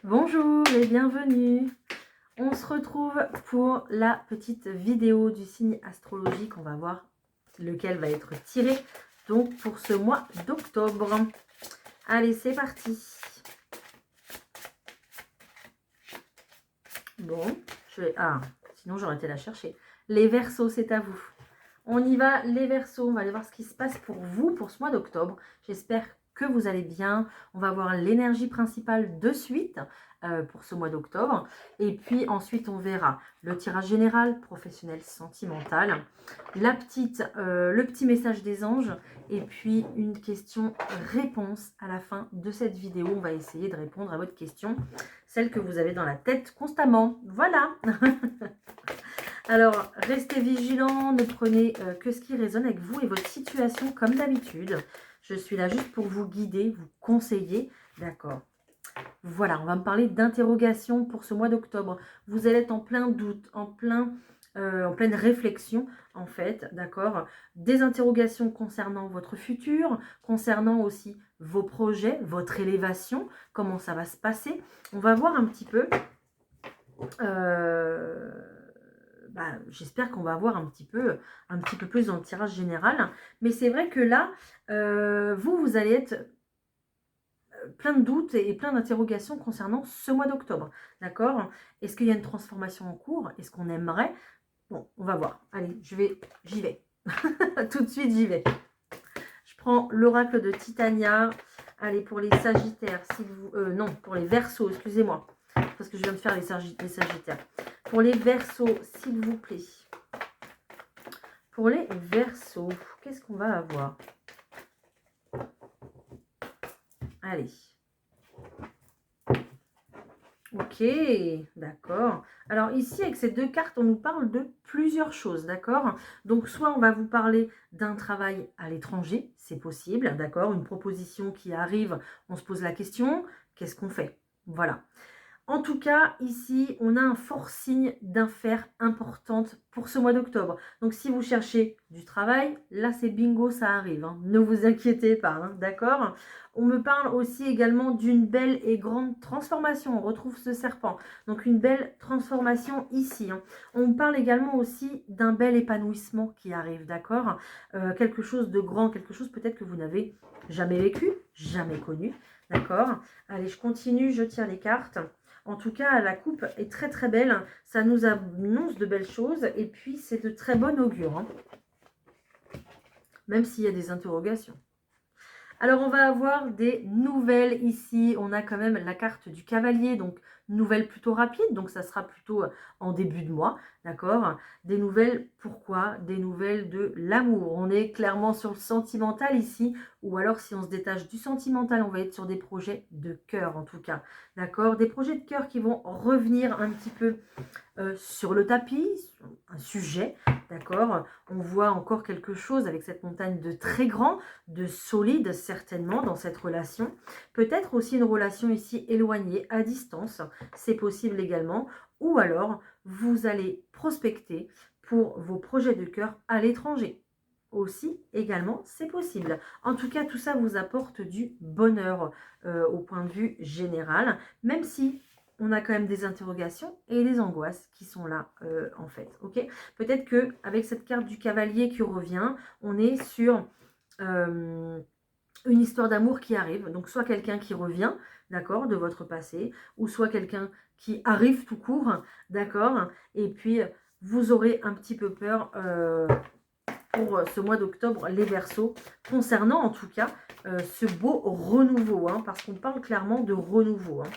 Bonjour et bienvenue. On se retrouve pour la petite vidéo du signe astrologique. On va voir lequel va être tiré donc pour ce mois d'octobre. Allez, c'est parti. Bon, je vais... Ah, sinon j'aurais été la chercher. Les Verseaux, c'est à vous. On y va, les Verseaux. On va aller voir ce qui se passe pour vous pour ce mois d'octobre. J'espère que vous allez bien. On va voir l'énergie principale de suite pour ce mois d'octobre. Et puis ensuite, on verra le tirage général, professionnel, sentimental, le petit message des anges et puis une question-réponse à la fin de cette vidéo. On va essayer de répondre à votre question, celle que vous avez dans la tête constamment. Voilà. Alors, restez vigilants, ne prenez que ce qui résonne avec vous et votre situation comme d'habitude. Je suis là juste pour vous guider, vous conseiller. D'accord. Voilà, on va me parler d'interrogation pour ce mois d'octobre. Vous allez être en plein doute, en pleine réflexion, en fait, d'accord. Des interrogations concernant votre futur, concernant aussi vos projets, votre élévation, comment ça va se passer. On va voir un petit peu... j'espère qu'on va avoir un petit peu plus dans le tirage général. Mais c'est vrai que là, vous allez être plein de doutes et plein d'interrogations concernant ce mois d'octobre. D'accord? Est-ce qu'il y a une transformation en cours? Est-ce qu'on aimerait? Bon, on va voir. Allez, j'y vais. Tout de suite, j'y vais. Je prends l'oracle de Titania. Allez, pour les Sagittaires, non, pour les Verseaux, excusez-moi. Parce que je viens de faire les Sagittaires. Pour les Verseaux, s'il vous plaît. Pour les Verseaux, qu'est-ce qu'on va avoir? Allez. Ok, d'accord. Alors ici, avec ces deux cartes, on nous parle de plusieurs choses, d'accord? Donc, soit on va vous parler d'un travail à l'étranger, c'est possible, d'accord? Une proposition qui arrive, on se pose la question, qu'est-ce qu'on fait? Voilà. En tout cas, ici, on a un fort signe d'affaires importantes pour ce mois d'octobre. Donc, si vous cherchez du travail, là, c'est bingo, ça arrive. Hein. Ne vous inquiétez pas, hein, d'accord? On me parle aussi également d'une belle et grande transformation. On retrouve ce serpent. Donc, une belle transformation ici. Hein. On me parle également aussi d'un bel épanouissement qui arrive, d'accord? Quelque chose de grand, quelque chose peut-être que vous n'avez jamais vécu, jamais connu, d'accord? Allez, je continue, je tire les cartes. En tout cas, la coupe est très très belle. Ça nous annonce de belles choses. Et puis, c'est de très bon augure. Hein. Même s'il y a des interrogations. Alors, on va avoir des nouvelles ici. On a quand même la carte du cavalier. Donc, nouvelles plutôt rapides. Donc, ça sera plutôt en début de mois. D'accord? Des nouvelles, pourquoi? Des nouvelles de l'amour. On est clairement sur le sentimental ici. Ou alors, si on se détache du sentimental, on va être sur des projets de cœur en tout cas. D'accord? Des projets de cœur qui vont revenir un petit peu sur le tapis, un sujet, d'accord? On voit encore quelque chose avec cette montagne de très grand, de solide certainement dans cette relation. Peut-être aussi une relation ici éloignée, à distance, c'est possible également. Ou alors, vous allez prospecter pour vos projets de cœur à l'étranger. Aussi, également, c'est possible. En tout cas, tout ça vous apporte du bonheur au point de vue général, même si on a quand même des interrogations et des angoisses qui sont là en fait. Ok, peut-être que avec cette carte du cavalier qui revient, on est sur une histoire d'amour qui arrive. Donc soit quelqu'un qui revient, d'accord, de votre passé, ou soit quelqu'un qui arrive tout court, d'accord. Et puis vous aurez un petit peu peur pour ce mois d'octobre, les Verseaux, concernant en tout cas ce beau renouveau, hein, parce qu'on parle clairement de renouveau. Hein.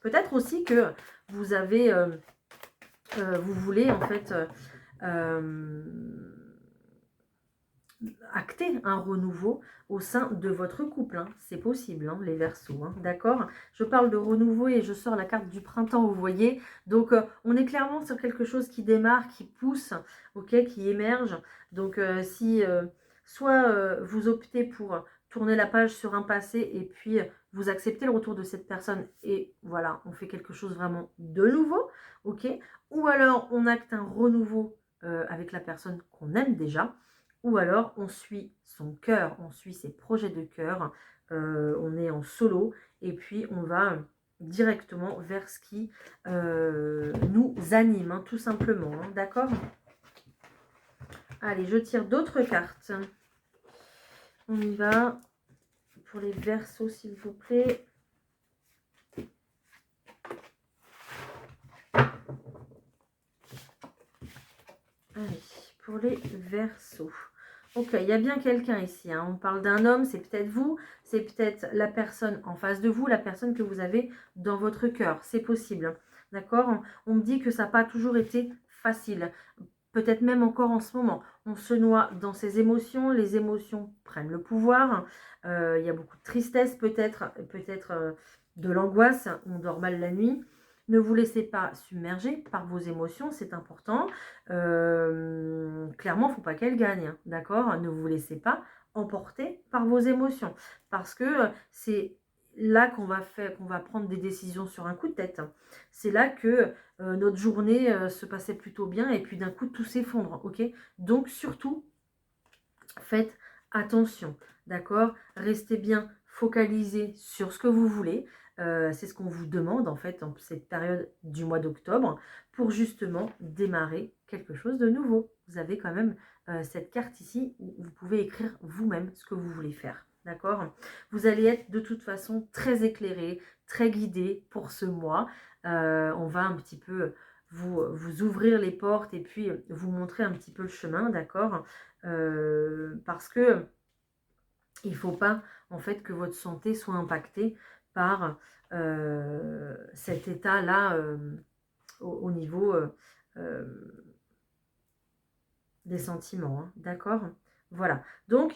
Peut-être aussi que vous avez, vous voulez en fait acter un renouveau au sein de votre couple. Hein. C'est possible, hein, les Verseaux, hein, d'accord? Je parle de renouveau et je sors la carte du printemps, vous voyez. Donc, on est clairement sur quelque chose qui démarre, qui pousse, ok, qui émerge. Donc, si soit vous optez pour tourner la page sur un passé et puis vous acceptez le retour de cette personne et voilà, on fait quelque chose vraiment de nouveau, ok? Ou alors, on acte un renouveau avec la personne qu'on aime déjà. Ou alors, on suit son cœur, on suit ses projets de cœur, on est en solo, et puis on va directement vers ce qui nous anime, hein, tout simplement. Hein, d'accord? Allez, je tire d'autres cartes. On y va. Pour les Verseaux, s'il vous plaît. Allez, pour les Verseaux. Ok, il y a bien quelqu'un ici. Hein. On parle d'un homme, c'est peut-être vous, c'est peut-être la personne en face de vous, la personne que vous avez dans votre cœur. C'est possible. D'accord? On me dit que ça n'a pas toujours été facile. Peut-être même encore en ce moment. On se noie dans ses émotions, les émotions prennent le pouvoir. Il y a beaucoup de tristesse peut-être de l'angoisse, on dort mal la nuit. Ne vous laissez pas submerger par vos émotions, c'est important. Clairement, il ne faut pas qu'elles gagnent, hein, d'accord? Ne vous laissez pas emporter par vos émotions. Parce que c'est là qu'on va prendre des décisions sur un coup de tête. C'est là que notre journée se passait plutôt bien et puis d'un coup tout s'effondre, ok? Donc surtout, faites attention, d'accord? Restez bien focalisé sur ce que vous voulez. C'est ce qu'on vous demande en fait en cette période du mois d'octobre pour justement démarrer quelque chose de nouveau. Vous avez quand même cette carte ici où vous pouvez écrire vous-même ce que vous voulez faire. D'accord? Vous allez être de toute façon très éclairé, très guidé pour ce mois. On va un petit peu vous ouvrir les portes et puis vous montrer un petit peu le chemin, d'accord? Parce que il ne faut pas en fait que votre santé soit impactée par cet état-là au niveau des sentiments, hein, d'accord? Voilà, donc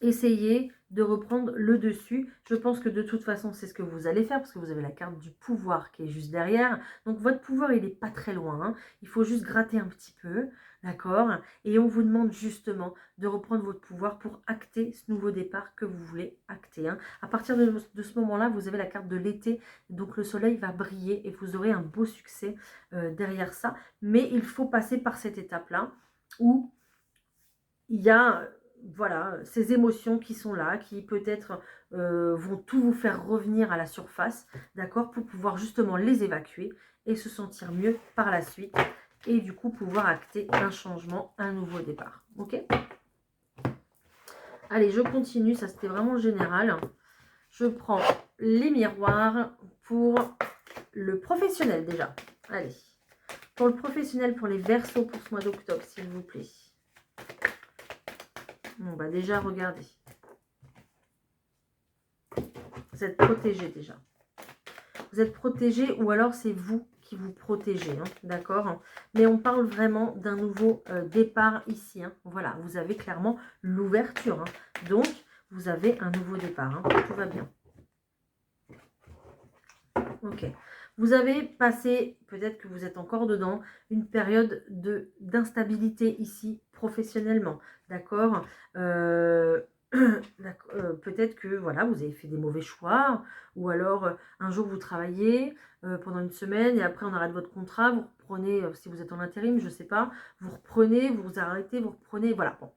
essayez de reprendre le dessus. Je pense que de toute façon, c'est ce que vous allez faire parce que vous avez la carte du pouvoir qui est juste derrière. Donc, votre pouvoir, il n'est pas très loin. Hein. Il faut juste gratter un petit peu, d'accord? Et on vous demande justement de reprendre votre pouvoir pour acter ce nouveau départ que vous voulez acter. Hein. À partir de ce moment-là, vous avez la carte de l'été. Donc, le soleil va briller et vous aurez un beau succès derrière ça. Mais il faut passer par cette étape-là où il y a voilà, ces émotions qui sont là, qui peut-être vont tout vous faire revenir à la surface, d'accord, pour pouvoir justement les évacuer et se sentir mieux par la suite et du coup pouvoir acter un changement, un nouveau départ. Ok? Allez, je continue, ça c'était vraiment général. Je prends les miroirs pour le professionnel déjà. Allez, pour le professionnel, pour les Verseaux pour ce mois d'octobre, s'il vous plaît. Bon, bah déjà, regardez. Vous êtes protégé déjà. Vous êtes protégé ou alors c'est vous qui vous protégez, hein, d'accord? Mais on parle vraiment d'un nouveau départ ici. Hein. Voilà, vous avez clairement l'ouverture. Hein. Donc, vous avez un nouveau départ. Hein. Tout va bien. Ok. Vous avez passé, peut-être que vous êtes encore dedans, une période d'instabilité ici, professionnellement. D'accord peut-être que voilà, vous avez fait des mauvais choix, ou alors un jour vous travaillez pendant une semaine et après on arrête votre contrat, vous reprenez, si vous êtes en intérim, je ne sais pas, vous reprenez, vous arrêtez, vous reprenez, voilà. Bon.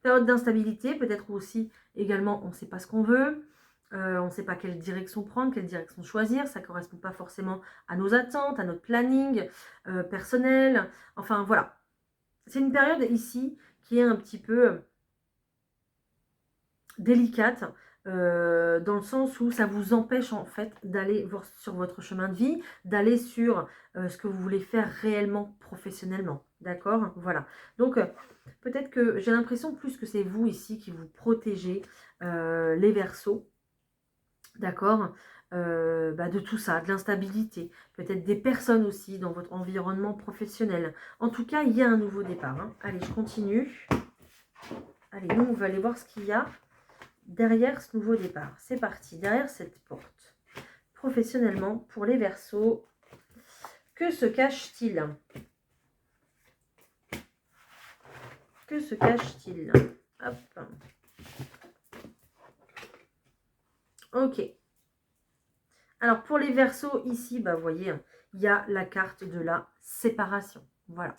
Période d'instabilité, peut-être aussi également on ne sait pas ce qu'on veut, on ne sait pas quelle direction prendre, quelle direction choisir, ça ne correspond pas forcément à nos attentes, à notre planning personnel, enfin voilà. C'est une période ici qui est un petit peu délicate dans le sens où ça vous empêche en fait d'aller sur votre chemin de vie, d'aller sur ce que vous voulez faire réellement professionnellement, d'accord? Voilà, donc peut-être que j'ai l'impression plus que c'est vous ici qui vous protégez les Verseaux, d'accord? De tout ça, de l'instabilité, peut-être des personnes aussi dans votre environnement professionnel. En tout cas, il y a un nouveau départ. Hein. Allez, je continue. Allez, nous, on va aller voir ce qu'il y a derrière ce nouveau départ. C'est parti, derrière cette porte. Professionnellement, pour les Verseaux, que se cache-t-il? Que se cache-t-il? Hop. Ok. Alors, pour les Verseaux, ici, vous voyez, il y a la carte de la séparation. Voilà.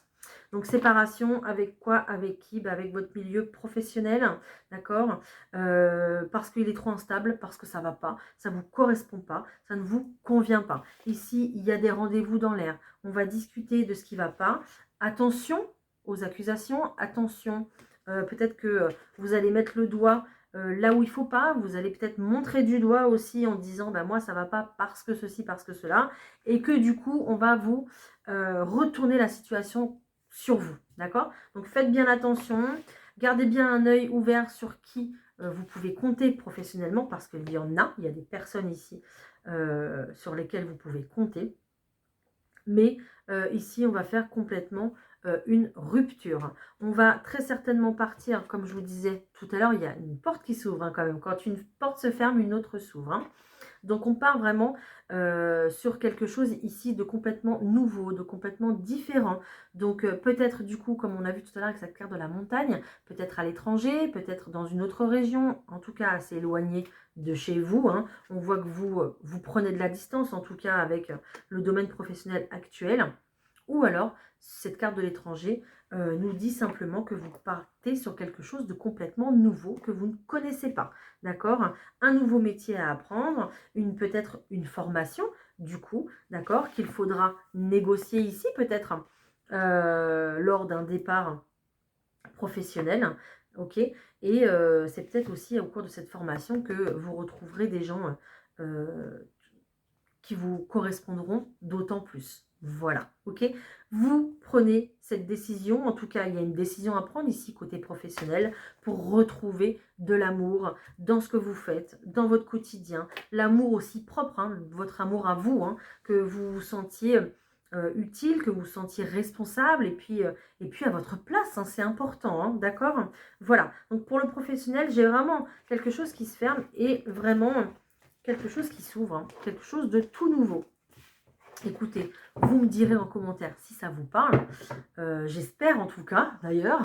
Donc, séparation avec quoi? Avec qui? Bah, avec votre milieu professionnel, d'accord? Parce qu'il est trop instable, parce que ça ne va pas, ça ne vous correspond pas, ça ne vous convient pas. Ici, il y a des rendez-vous dans l'air. On va discuter de ce qui ne va pas. Attention aux accusations, attention. Peut-être que vous allez mettre le doigt là où il ne faut pas. Vous allez peut-être montrer du doigt aussi en disant, bah, moi, ça ne va pas parce que ceci, parce que cela. Et que du coup, on va vous retourner la situation sur vous, d'accord? Donc faites bien attention, gardez bien un œil ouvert sur qui vous pouvez compter professionnellement, parce qu'il y en a, il y a des personnes ici sur lesquelles vous pouvez compter. Mais ici, on va faire complètement une rupture. On va très certainement partir, comme je vous disais tout à l'heure, il y a une porte qui s'ouvre hein, quand même. Quand une porte se ferme, une autre s'ouvre. Hein. Donc on part vraiment sur quelque chose ici de complètement nouveau, de complètement différent. Donc peut-être du coup, comme on a vu tout à l'heure avec cette carte de la montagne, peut-être à l'étranger, peut-être dans une autre région, en tout cas assez éloigné de chez vous. Hein. On voit que vous prenez de la distance, en tout cas avec le domaine professionnel actuel. Ou alors, cette carte de l'étranger nous dit simplement que vous partez sur quelque chose de complètement nouveau que vous ne connaissez pas. D'accord? Un nouveau métier à apprendre, peut-être une formation, du coup, d'accord, qu'il faudra négocier ici, peut-être lors d'un départ professionnel. Ok? Et c'est peut-être aussi au cours de cette formation que vous retrouverez des gens qui vous correspondront d'autant plus. Voilà, ok? Vous prenez cette décision, en tout cas, il y a une décision à prendre ici côté professionnel pour retrouver de l'amour dans ce que vous faites, dans votre quotidien. L'amour aussi propre, hein, votre amour à vous, hein, que vous vous sentiez utile, que vous vous sentiez responsable et puis à votre place, hein, c'est important, hein, d'accord? Voilà, donc pour le professionnel, j'ai vraiment quelque chose qui se ferme et vraiment quelque chose qui s'ouvre, hein, quelque chose de tout nouveau. Écoutez, vous me direz en commentaire si ça vous parle. J'espère en tout cas, d'ailleurs.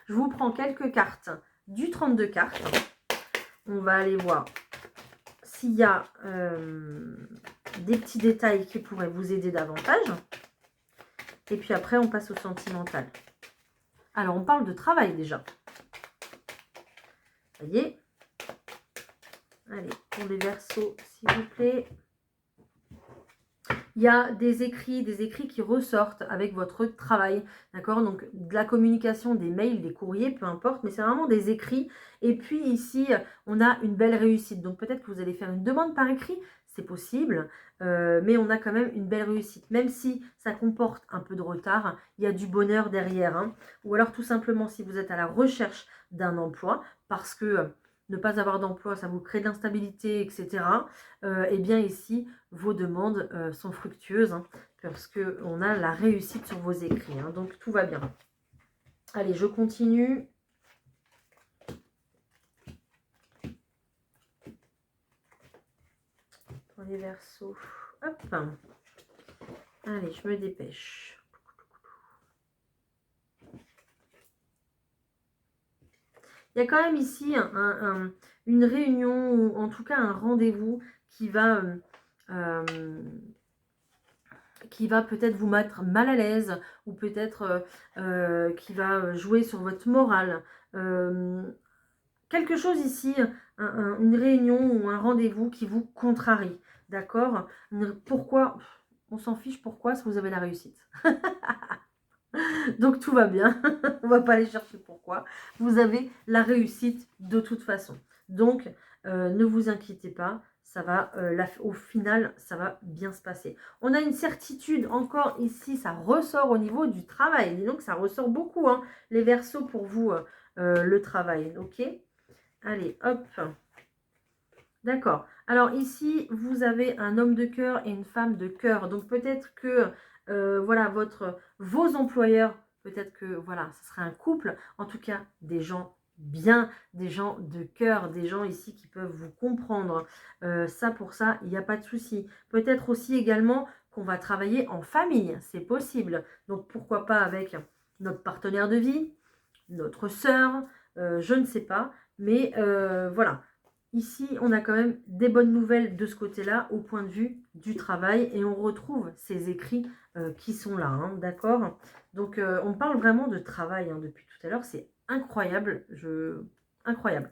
Je vous prends quelques cartes du 32 cartes. On va aller voir s'il y a des petits détails qui pourraient vous aider davantage. Et puis après, on passe au sentimental. Alors, on parle de travail déjà. Vous voyez ? Allez, pour les Verseaux, s'il vous plaît. Il y a des écrits qui ressortent avec votre travail, d'accord? Donc, de la communication, des mails, des courriers, peu importe, mais c'est vraiment des écrits. Et puis ici, on a une belle réussite. Donc, peut-être que vous allez faire une demande par écrit, c'est possible, mais on a quand même une belle réussite. Même si ça comporte un peu de retard, il y a du bonheur derrière. Hein. Ou alors, tout simplement, si vous êtes à la recherche d'un emploi, parce que ne pas avoir d'emploi, ça vous crée de l'instabilité, etc. Eh bien ici, vos demandes sont fructueuses, hein, parce qu'on a la réussite sur vos écrits. Hein, donc tout va bien. Allez, je continue. Pour les Verseaux. Hop. Allez, je me dépêche. Il y a quand même ici une réunion, ou en tout cas un rendez-vous qui va peut-être vous mettre mal à l'aise, ou peut-être qui va jouer sur votre morale. Quelque chose ici, une réunion ou un rendez-vous qui vous contrarie. D'accord? Pourquoi? On s'en fiche pourquoi si vous avez la réussite. Donc tout va bien, on va pas aller chercher pourquoi. Vous avez la réussite de toute façon. Donc ne vous inquiétez pas, ça va, au final, ça va bien se passer. On a une certitude encore ici, ça ressort au niveau du travail. Dis donc ça ressort beaucoup, hein, les Verseaux pour vous, le travail. Ok? Allez, hop. D'accord. Alors ici, vous avez un homme de cœur et une femme de cœur. Donc peut-être que voilà, vos employeurs, peut-être que voilà, ce sera un couple, en tout cas des gens bien, des gens de cœur, des gens ici qui peuvent vous comprendre. Ça, pour ça, il n'y a pas de souci. Peut-être aussi également qu'on va travailler en famille, c'est possible. Donc pourquoi pas avec notre partenaire de vie, notre sœur, je ne sais pas, mais voilà. ici, on a quand même des bonnes nouvelles de ce côté-là au point de vue du travail. Et on retrouve ces écrits qui sont là, hein, d'accord? Donc, on parle vraiment de travail hein, depuis tout à l'heure. C'est incroyable. Incroyable.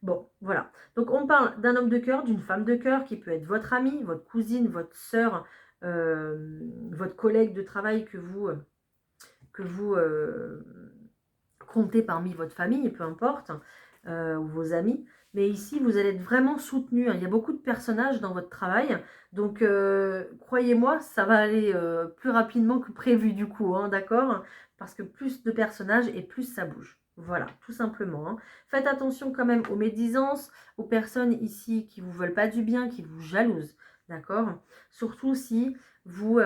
Bon, voilà. Donc, on parle d'un homme de cœur, d'une femme de cœur qui peut être votre amie, votre cousine, votre sœur, votre collègue de travail que vous comptez parmi votre famille, peu importe, ou vos amis. Mais ici, vous allez être vraiment soutenu. Hein. Il y a beaucoup de personnages dans votre travail. Donc, croyez-moi, ça va aller plus rapidement que prévu du coup, hein, d'accord? Parce que plus de personnages et plus ça bouge. Voilà, tout simplement. Hein. Faites attention quand même aux médisances, aux personnes ici qui vous veulent pas du bien, qui vous jalousent, d'accord? Surtout si vous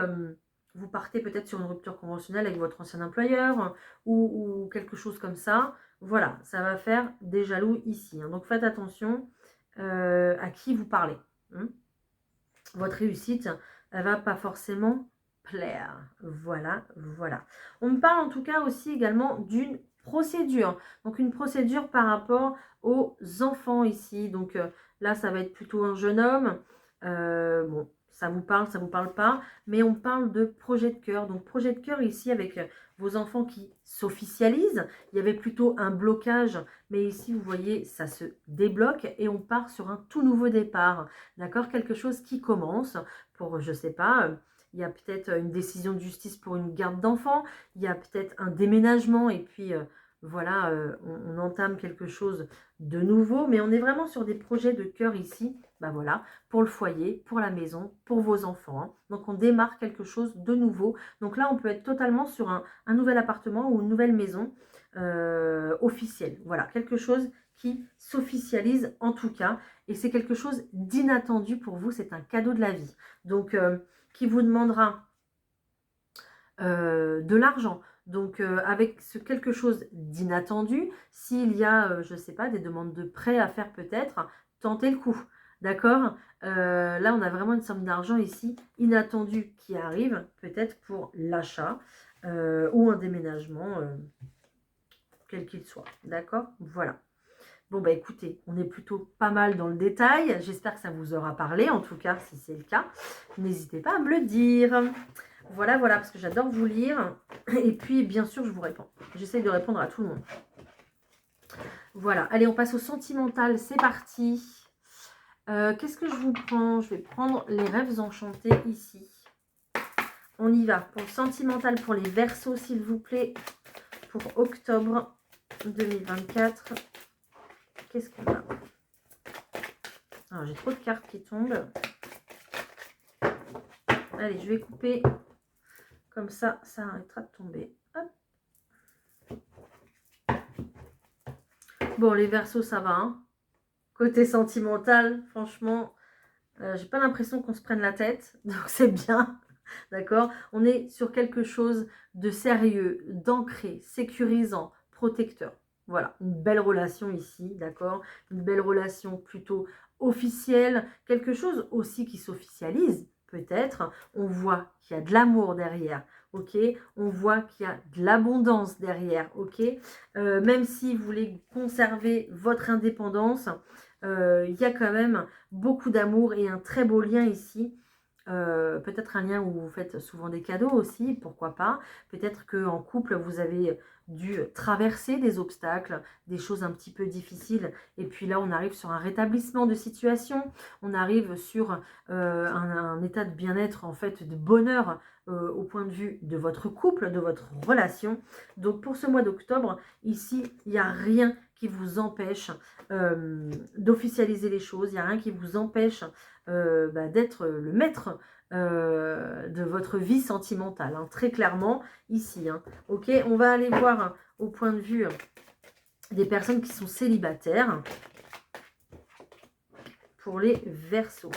partez peut-être sur une rupture conventionnelle avec votre ancien employeur, ou quelque chose comme ça. Voilà, ça va faire des jaloux ici. Hein. Donc faites attention à qui vous parlez. Hein. Votre réussite, elle va pas forcément plaire. Voilà, voilà. On me parle en tout cas aussi également d'une procédure. Donc une procédure par rapport aux enfants ici. Donc là, ça va être plutôt un jeune homme. Bon, ça vous parle pas, mais on parle de projet de cœur. Donc projet de cœur ici avec vos enfants qui s'officialisent. Il y avait plutôt un blocage, mais ici vous voyez, ça se débloque et on part sur un tout nouveau départ. D'accord? Quelque chose qui commence pour, je sais pas, il y a peut-être une décision de justice pour une garde d'enfants, il y a peut-être un déménagement et puis voilà, on entame quelque chose de nouveau, mais on est vraiment sur des projets de cœur ici, bah voilà, pour le foyer, pour la maison, pour vos enfants. Hein. Donc on démarre quelque chose de nouveau. Donc là, on peut être totalement sur un nouvel appartement ou une nouvelle maison officielle. Voilà, quelque chose qui s'officialise en tout cas, et c'est quelque chose d'inattendu pour vous, c'est un cadeau de la vie. Donc, qui vous demandera de l'argent. Donc, avec ce quelque chose d'inattendu, s'il y a, je ne sais pas, des demandes de prêt à faire peut-être, tentez le coup. D'accord? Là, on a vraiment une somme d'argent ici inattendue qui arrive, peut-être pour l'achat ou un déménagement, quel qu'il soit. D'accord? Voilà. Bon, bah écoutez, on est plutôt pas mal dans le détail. J'espère que ça vous aura parlé. En tout cas, si c'est le cas, n'hésitez pas à me le dire. Voilà, voilà, parce que j'adore vous lire. Et puis, bien sûr, je vous réponds. J'essaye de répondre à tout le monde. Voilà, allez, on passe au sentimental. C'est parti. Qu'est-ce que je vous prends? Je vais prendre les rêves enchantés ici. On y va. Pour le sentimental, pour les Verseaux, s'il vous plaît. Pour octobre 2024. Qu'est-ce qu'on a? Alors, j'ai trop de cartes qui tombent. Allez, je vais couper. Comme ça, ça arrêtera de tomber. Hop. Bon, les Verseaux, ça va. Hein. Côté sentimental, franchement, j'ai pas l'impression qu'on se prenne la tête. Donc, c'est bien. D'accord? On est sur quelque chose de sérieux, d'ancré, sécurisant, protecteur. Voilà, une belle relation ici, d'accord? Une belle relation plutôt officielle, quelque chose aussi qui s'officialise, peut-être. On voit qu'il y a de l'amour derrière, ok? On voit qu'il y a de l'abondance derrière, ok? Même si vous voulez conserver votre indépendance, il y a quand même beaucoup d'amour et un très beau lien ici. Peut-être un lien où vous faites souvent des cadeaux aussi, pourquoi pas. Peut-être qu'en couple, vous avez dû traverser des obstacles, des choses un petit peu difficiles. Et puis là, on arrive sur un rétablissement de situation. On arrive sur un état de bien-être, en fait, de bonheur au point de vue de votre couple, de votre relation. Donc, pour ce mois d'octobre, ici, il n'y a rien qui vous empêche d'officialiser les choses. Il n'y a rien qui vous empêche d'être le maître de votre vie sentimentale, hein, très clairement ici. Hein. Ok, on va aller voir au point de vue des personnes qui sont célibataires pour les Verseaux.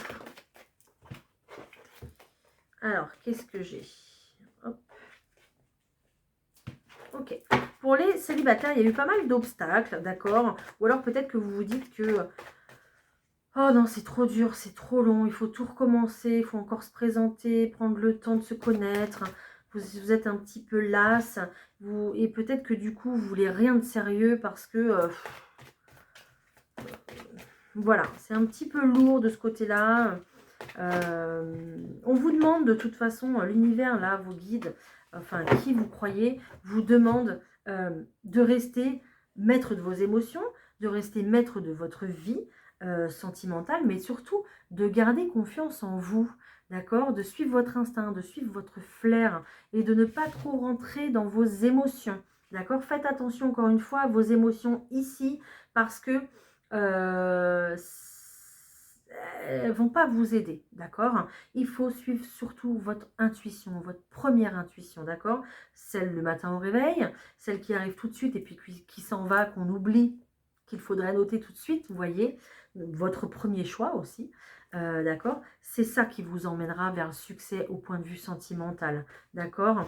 Alors, qu'est-ce que j'ai? Ok. Pour les célibataires, il y a eu pas mal d'obstacles, d'accord? Ou alors peut-être que vous vous dites que oh non, c'est trop dur, c'est trop long, il faut tout recommencer, il faut encore se présenter, prendre le temps de se connaître. Vous êtes un petit peu lasse, et peut-être que du coup, vous voulez rien de sérieux parce que Voilà, c'est un petit peu lourd de ce côté-là. On vous demande de toute façon, l'univers, là, vos guides, enfin, qui vous croyez, vous demande de rester maître de vos émotions, de rester maître de votre vie sentimentale, mais surtout de garder confiance en vous, d'accord? De suivre votre instinct, de suivre votre flair et de ne pas trop rentrer dans vos émotions, d'accord? Faites attention encore une fois à vos émotions ici parce que elles vont pas vous aider, d'accord? Il faut suivre surtout votre intuition, votre première intuition, d'accord? Celle le matin au réveil, celle qui arrive tout de suite et puis qui s'en va, qu'on oublie, qu'il faudrait noter tout de suite, vous voyez? Votre premier choix aussi, d'accord? C'est ça qui vous emmènera vers le succès au point de vue sentimental, d'accord?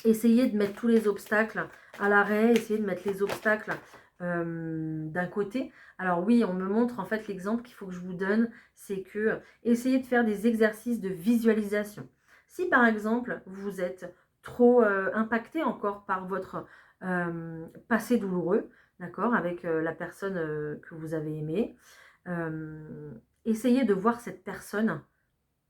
Essayez de mettre tous les obstacles à l'arrêt, essayez de mettre les obstacles d'un côté. Alors oui, on me montre en fait l'exemple qu'il faut que je vous donne, c'est que essayez de faire des exercices de visualisation. Si par exemple, vous êtes trop impacté encore par votre passé douloureux, d'accord, avec la personne que vous avez aimée, essayez de voir cette personne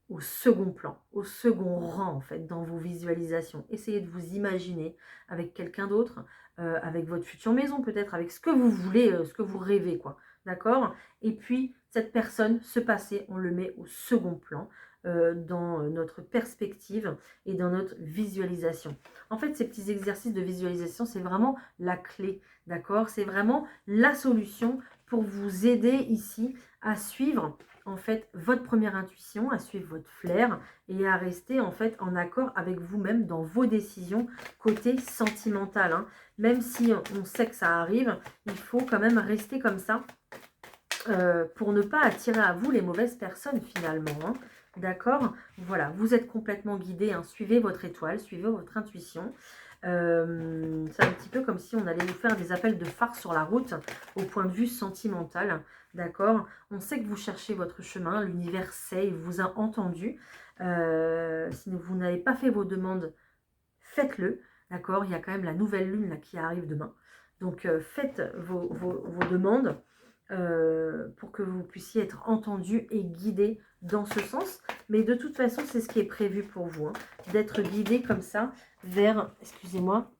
au second plan, au second rang en fait, dans vos visualisations. Essayez de vous imaginer avec quelqu'un d'autre, avec votre future maison peut-être, avec ce que vous voulez, ce que vous rêvez, quoi. D'accord? Et puis, cette personne, ce passé, on le met au second plan dans notre perspective et dans notre visualisation. En fait, ces petits exercices de visualisation, c'est vraiment la clé, d'accord? C'est vraiment la solution pour vous aider ici à suivre en fait votre première intuition, à suivre votre flair et à rester en fait en accord avec vous-même dans vos décisions côté sentimental, hein. Même si on sait que ça arrive, il faut quand même rester comme ça pour ne pas attirer à vous les mauvaises personnes finalement, hein. D'accord? Voilà, vous êtes complètement guidé, hein. Suivez votre étoile, suivez votre intuition. C'est un petit peu comme si on allait vous faire des appels de phare sur la route au point de vue sentimental. D'accord? On sait que vous cherchez votre chemin, l'univers sait, il vous a entendu. Si vous n'avez pas fait vos demandes, faites-le. D'accord? Il y a quand même la nouvelle lune là, qui arrive demain. Donc faites vos demandes pour que vous puissiez être entendu et guidé dans ce sens. Mais de toute façon, c'est ce qui est prévu pour vous, hein, d'être guidé comme ça vers, excusez-moi,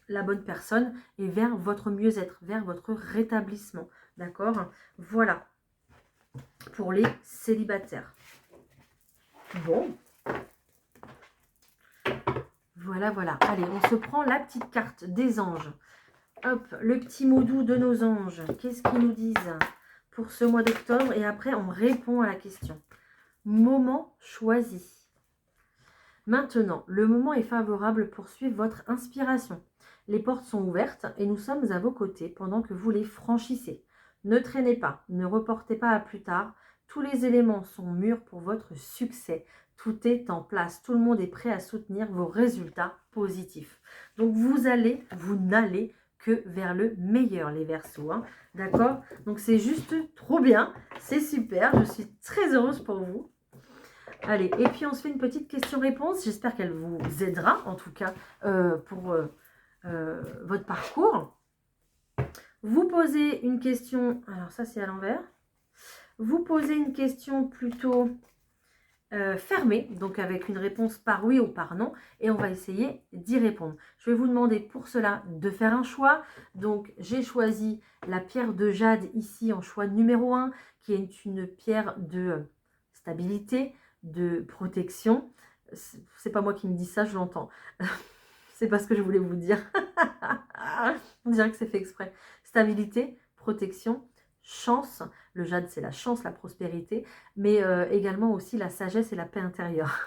la bonne personne et vers votre mieux-être, vers votre rétablissement. D'accord? Voilà, pour les célibataires. Bon. Voilà, voilà. Allez, on se prend la petite carte des anges. Hop, le petit mot doux de nos anges. Qu'est-ce qu'ils nous disent pour ce mois d'octobre? Et après, on répond à la question. Moment choisi. Maintenant, le moment est favorable pour suivre votre inspiration. Les portes sont ouvertes et nous sommes à vos côtés pendant que vous les franchissez. Ne traînez pas, ne reportez pas à plus tard. Tous les éléments sont mûrs pour votre succès. Tout est en place. Tout le monde est prêt à soutenir vos résultats positifs. Donc vous n'allez que vers le meilleur, les Verseaux, hein. D'accord? Donc c'est juste trop bien. C'est super. Je suis très heureuse pour vous. Allez, et puis on se fait une petite question-réponse. J'espère qu'elle vous aidera, en tout cas, pour votre parcours. Vous posez une question... Alors ça, c'est à l'envers. Vous posez une question plutôt fermée, donc avec une réponse par oui ou par non. Et on va essayer d'y répondre. Je vais vous demander pour cela de faire un choix. Donc, j'ai choisi la pierre de jade ici en choix numéro 1, qui est une pierre de stabilité, de protection. C'est pas moi qui me dis ça, je l'entends. C'est pas ce que je voulais vous dire. On dirait que c'est fait exprès. Stabilité, protection, chance. Le jade, c'est la chance, la prospérité, mais également aussi la sagesse et la paix intérieure.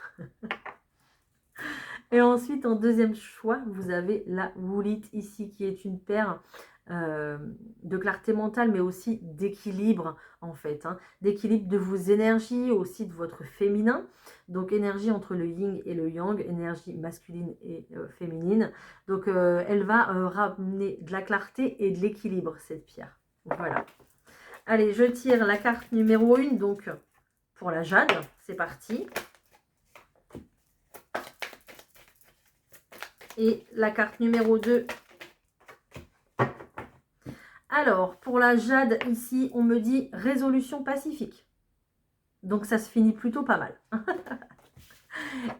Et ensuite, en deuxième choix, vous avez la woolite ici, qui est une paire de clarté mentale, mais aussi d'équilibre, en fait, hein, d'équilibre de vos énergies, aussi de votre féminin. Donc, énergie entre le yin et le yang, énergie masculine et féminine. Donc, elle va ramener de la clarté et de l'équilibre, cette pierre. Voilà. Allez, je tire la carte numéro 1, donc, pour la jade. C'est parti. Et la carte numéro 2. Alors, pour la Jade, ici, on me dit résolution pacifique. Donc, ça se finit plutôt pas mal.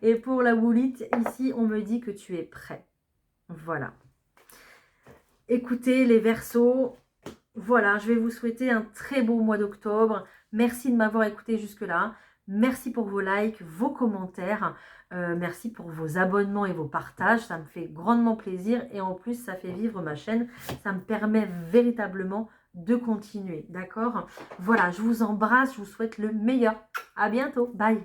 Et pour la Woolite, ici, on me dit que tu es prêt. Voilà. Écoutez, les Verseaux, voilà, je vais vous souhaiter un très beau mois d'octobre. Merci de m'avoir écouté jusque-là. Merci pour vos likes, vos commentaires. Merci pour vos abonnements et vos partages. Ça me fait grandement plaisir. Et en plus, ça fait vivre ma chaîne. Ça me permet véritablement de continuer. D'accord? Voilà, je vous embrasse. Je vous souhaite le meilleur. À bientôt. Bye.